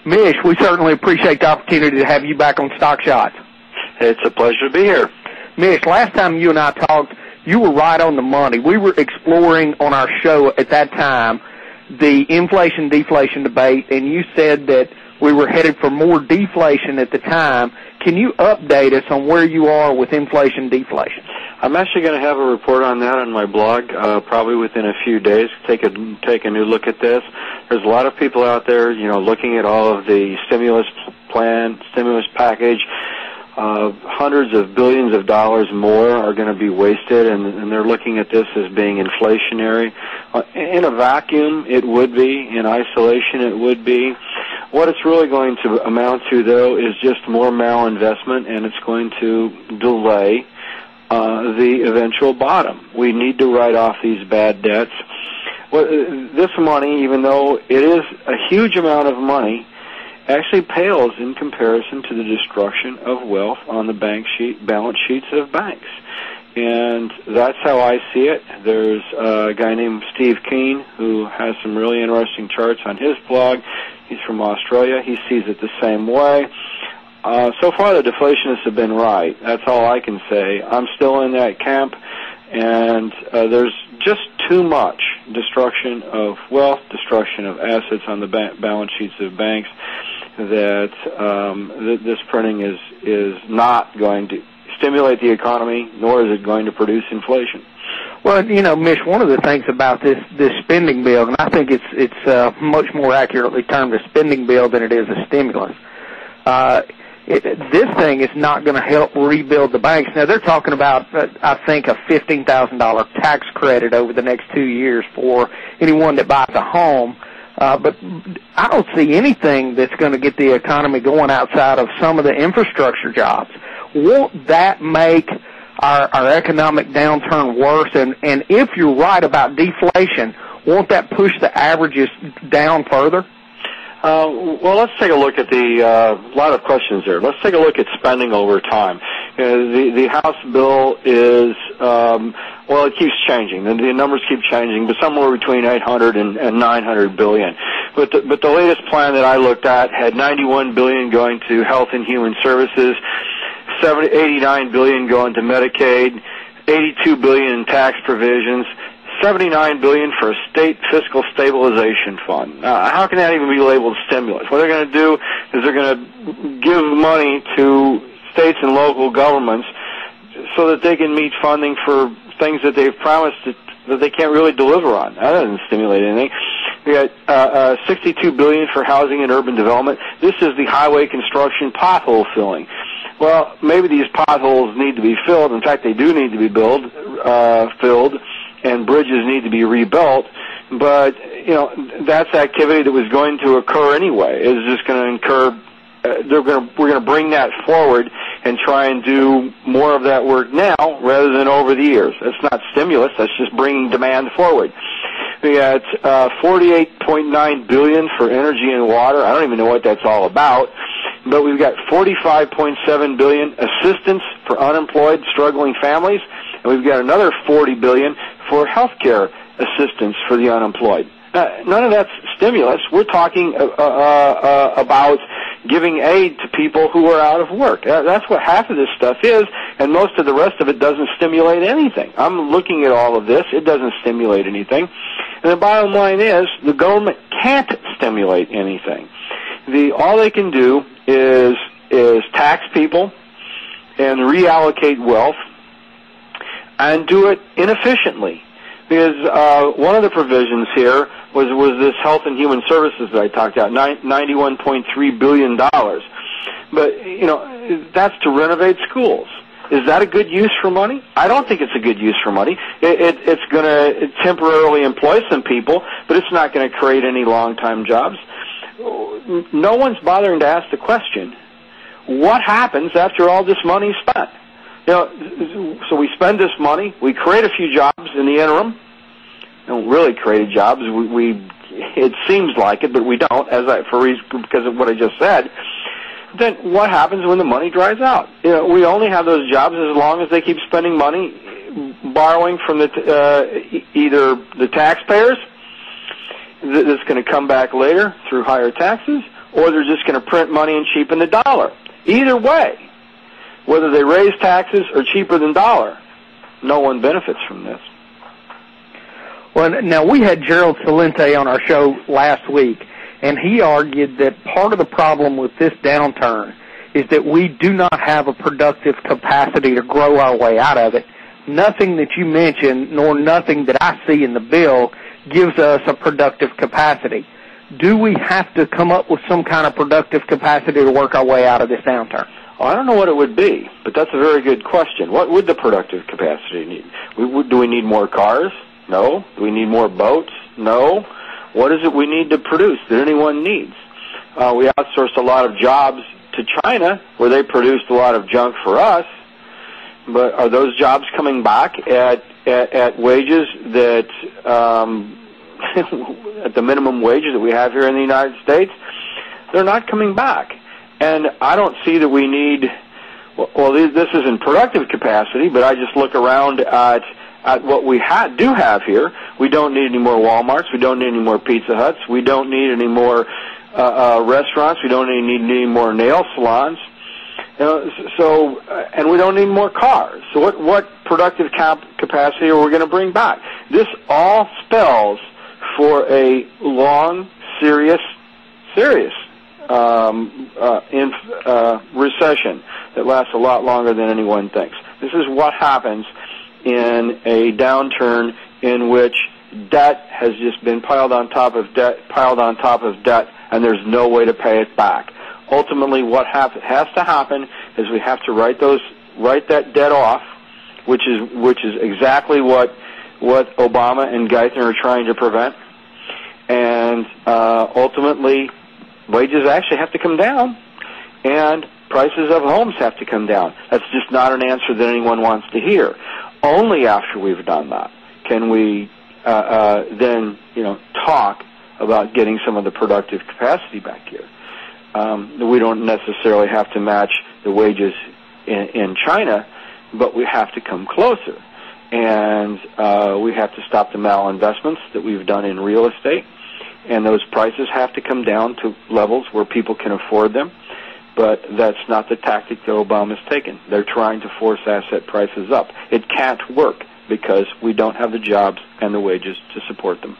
Mish, we certainly appreciate the opportunity to have you back on Stock Shots. It's a pleasure to be here. Mish, last time you and I talked, you were right on the money. We were exploring on our show at that time the inflation-deflation debate, and you said that we were headed for more deflation at the time. Can you update us on where you are with inflation-deflation? I'm actually going to have a report on that on my blog probably within a few days. Take a new look at this. There's a lot of people out there, looking at all of the stimulus package. Hundreds of billions of dollars more are going to be wasted, and they're looking at this as being inflationary. In a vacuum, it would be. In isolation, it would be. What it's really going to amount to, though, is just more malinvestment, and it's going to delay the eventual bottom. We need to write off these bad debts. Well, this money, even though it is a huge amount of money, actually pales in comparison to the destruction of wealth on the balance sheets of banks. And that's how I see it. There's a guy named Steve Keen who has some really interesting charts on his blog. He's from Australia. He sees it the same way. So far, the deflationists have been right. That's all I can say. I'm still in that camp, and there's just too much destruction of wealth, destruction of assets on the balance sheets of banks that this printing is not going to stimulate the economy, nor is it going to produce inflation. Well, Mish, one of the things about this spending bill, and I think it's much more accurately termed a spending bill than it is a stimulus. This thing is not going to help rebuild the banks. Now, they're talking about, I think, a $15,000 tax credit over the next 2 years for anyone that buys a home. But I don't see anything that's going to get the economy going outside of some of the infrastructure jobs. Won't that make our economic downturn worse? And if you're right about deflation, won't that push the averages down further? Well, let's take a look at a lot of questions there. Let's take a look at spending over time. The House bill is, it keeps changing. The numbers keep changing, but somewhere between 800 and 900 billion. But the latest plan that I looked at had 91 billion going to health and human services, 89 billion going to Medicaid, 82 billion in tax provisions, $79 billion for a state fiscal stabilization fund. How can that even be labeled stimulus? What they're going to do is they're going to give money to states and local governments so that they can meet funding for things that they've promised that they can't really deliver on. That doesn't stimulate anything. We got $62 billion for housing and urban development. This is the highway construction pothole filling. Well, maybe these potholes need to be filled. In fact, they do need to be filled. And bridges need to be rebuilt, but that's activity that was going to occur anyway. It's just going to incur. We're going to bring that forward and try and do more of that work now rather than over the years. That's not stimulus. That's just bringing demand forward. We got $48.9 billion for energy and water. I don't even know what that's all about. But we've got $45.7 billion assistance for unemployed, struggling families, and we've got another $40 billion for health care assistance for the unemployed. None of that's stimulus. We're talking about giving aid to people who are out of work. That's what half of this stuff is, and most of the rest of it doesn't stimulate anything. I'm looking at all of this. It doesn't stimulate anything. And the bottom line is the government can't stimulate anything. All they can do is tax people and reallocate wealth and do it inefficiently. Because one of the provisions here was this health and human services that I talked about, $91.3 billion. But, that's to renovate schools. Is that a good use for money? I don't think it's a good use for money. It's going to temporarily employ some people, but it's not going to create any long-time jobs. No one's bothering to ask the question, what happens after all this money is spent? So we spend this money, we create a few jobs in the interim. We don't really create jobs. It seems like it, but we don't, because of what I just said. Then what happens when the money dries out? We only have those jobs as long as they keep spending money, borrowing from either the taxpayers, that's going to come back later through higher taxes, or they're just going to print money and cheapen the dollar. Either way, whether they raise taxes or cheaper than dollar, no one benefits from this. Well, now, we had Gerald Celente on our show last week, and he argued that part of the problem with this downturn is that we do not have a productive capacity to grow our way out of it. Nothing that you mentioned, nor nothing that I see in the bill, gives us a productive capacity. Do we have to come up with some kind of productive capacity to work our way out of this downturn? Well, I don't know what it would be, but that's a very good question. What would the productive capacity need? Do we need more cars? No. Do we need more boats? No. What is it we need to produce that anyone needs? We outsourced a lot of jobs to China, where they produced a lot of junk for us, but are those jobs coming back at wages that, at the minimum wages that we have here in the United States? They're not coming back. And I don't see that we need, well, this isn't productive capacity, but I just look around at what we do have here. We don't need any more Walmarts. We don't need any more Pizza Huts. We don't need any more restaurants. We don't need any more nail salons. And we don't need more cars. So what productive capacity are we going to bring back? This all spells for a long, serious recession that lasts a lot longer than anyone thinks. This is what happens in a downturn in which debt has just been piled on top of debt, and there's no way to pay it back. Ultimately, what has to happen is we have to write that debt off, which is exactly what Obama and Geithner are trying to prevent. And ultimately, wages actually have to come down, and prices of homes have to come down. That's just not an answer that anyone wants to hear. Only after we've done that can we then talk about getting some of the productive capacity back here. We don't necessarily have to match the wages in China, but we have to come closer. And we have to stop the malinvestments that we've done in real estate. And those prices have to come down to levels where people can afford them. But that's not the tactic that Obama's taken. They're trying to force asset prices up. It can't work because we don't have the jobs and the wages to support them.